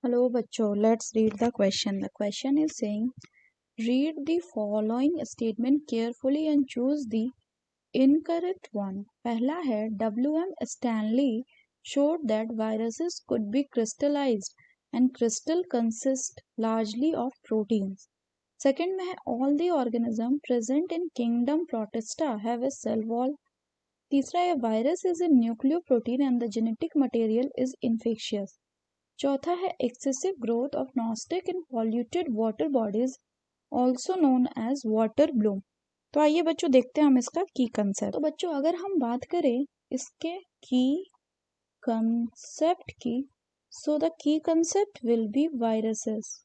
Hello, bachcho. Let's read the question. The question is saying, read the following statement carefully and choose the incorrect one. पहला है W.M. Stanley showed that viruses could be crystallized and crystal consist largely of proteins. Second में है all the organisms present in kingdom Protista have a cell wall. तीसरा है virus is a nucleoprotein and the genetic material is infectious. चौथा है excessive growth of Nostoc in polluted water bodies also known as water bloom. तो आइए बच्चों देखते हैं हम इसका की कंसेप्ट। तो बच्चों अगर हम बात करें इसके की कंसेप्ट की, so the key concept will be viruses.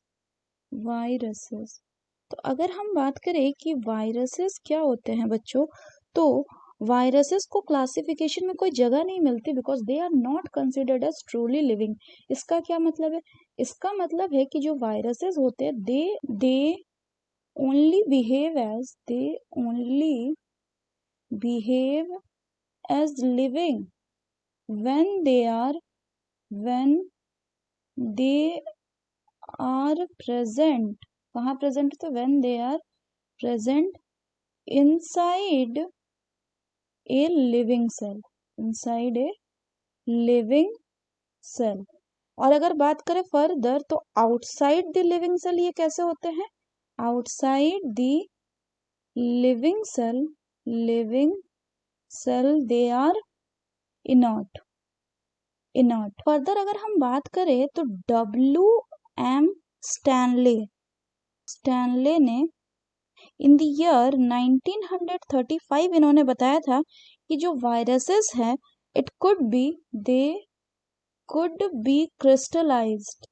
तो अगर हम बात करें कि वायरसेस क्या होते हैं बच्चों, तो वायरसेस को क्लासिफिकेशन में कोई जगह नहीं मिलती because they are not considered as truly living. इसका क्या मतलब है? इसका मतलब है कि जो वायरसेस होते हैं they only behave as living when they are present। कहाँ प्रेजेंट? तो when they are present inside a living cell। और अगर बात करें फर्दर तो आउटसाइड द लिविंग सेल ये कैसे होते हैं? Outside the living cell they are inert. Further अगर हम बात करें तो W.M. स्टैनले ने इन द ईयर 1935 इन्होंने बताया था कि जो वायरसेस है इट कुड बी क्रिस्टलाइज्ड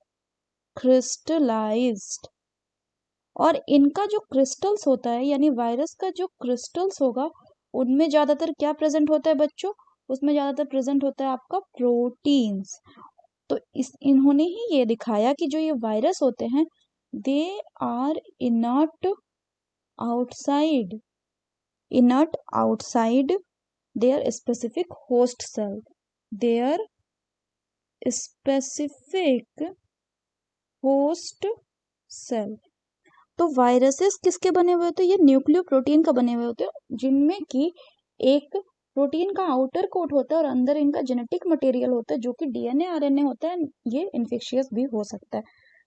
और इनका जो क्रिस्टल्स होता है यानी वायरस का जो क्रिस्टल्स होगा उनमें ज्यादातर क्या प्रेजेंट होता है बच्चों? उसमें ज्यादातर प्रेजेंट होता है आपका प्रोटीन्स। तो इन्होंने ही ये दिखाया कि जो ये वायरस होते हैं they are inert outside their specific host cell। तो वायरसेस किसके बने हुए होते हैं? ये न्यूक्लियो प्रोटीन का बने हुए होते हैं जिनमें कि एक प्रोटीन का आउटर कोट होता है और अंदर इनका जेनेटिक मटेरियल होता है जो कि डीएनए आरएनए होता है। ये इन्फेक्शियस भी हो सकता है।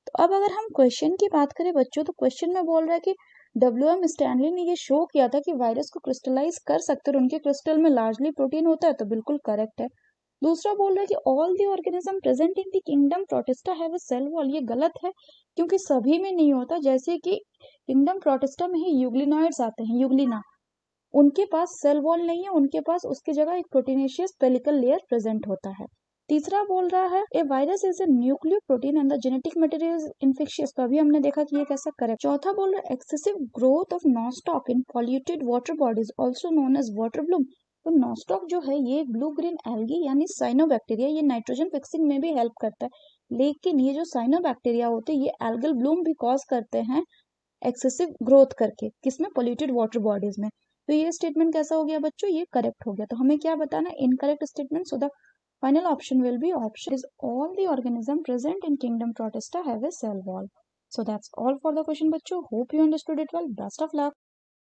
तो अब अगर हम क्वेश्चन की बात करें बच्चों, तो क्वेश्चन में बोल रहा है कि W.M. स्टैनली ने ये शो किया था कि वायरस को क्रिस्टलाइज कर सकते हैं और उनके क्रिस्टल में लार्जली प्रोटीन होता है, तो बिल्कुल करेक्ट है। दूसरा बोल रहा है कि all the organism present in the kingdom Protista have a cell wall. ये गलत है क्योंकि सभी में नहीं होता। जैसे कि किंगडम प्रोटिस्टा में ही यूग्लिनॉइड्स आते हैं, यूग्लिना, उनके पास सेल वॉल नहीं है, उनके पास उसकी जगह एक प्रोटीनेशियस पेलिकल लेयर प्रेजेंट होता है। तीसरा बोल रहा है a virus is a nucleoprotein and the genetic material is infectious. तो अभी हमने देखा कि ये कैसा करेक्ट। चौथा बोल रहा है excessive growth of Nostoc in polluted water bodies also known as water bloom. तो नॉस्टॉक जो है ये ब्लू ग्रीन एल्गी यानी साइनोबैक्टीरिया, ये नाइट्रोजन फिक्सिंग में भी हेल्प करता है। लेकिन ये जो साइनोबैक्टीरिया होते हैं ये एल्गल ब्लूम भी कॉज करते हैं एक्सेसिव ग्रोथ करके, किसमें? पॉल्यूटेड वाटर बॉडीज में। तो ये स्टेटमेंट कैसा हो गया बच्चों? ये करेक्ट हो गया। तो हमें क्या बताना? Incorrect statement. So the final option will be option is all the organism present in kingdom Protista have a cell wall. So that's all for the question बच्चों. Hope you understood it well. Best of luck.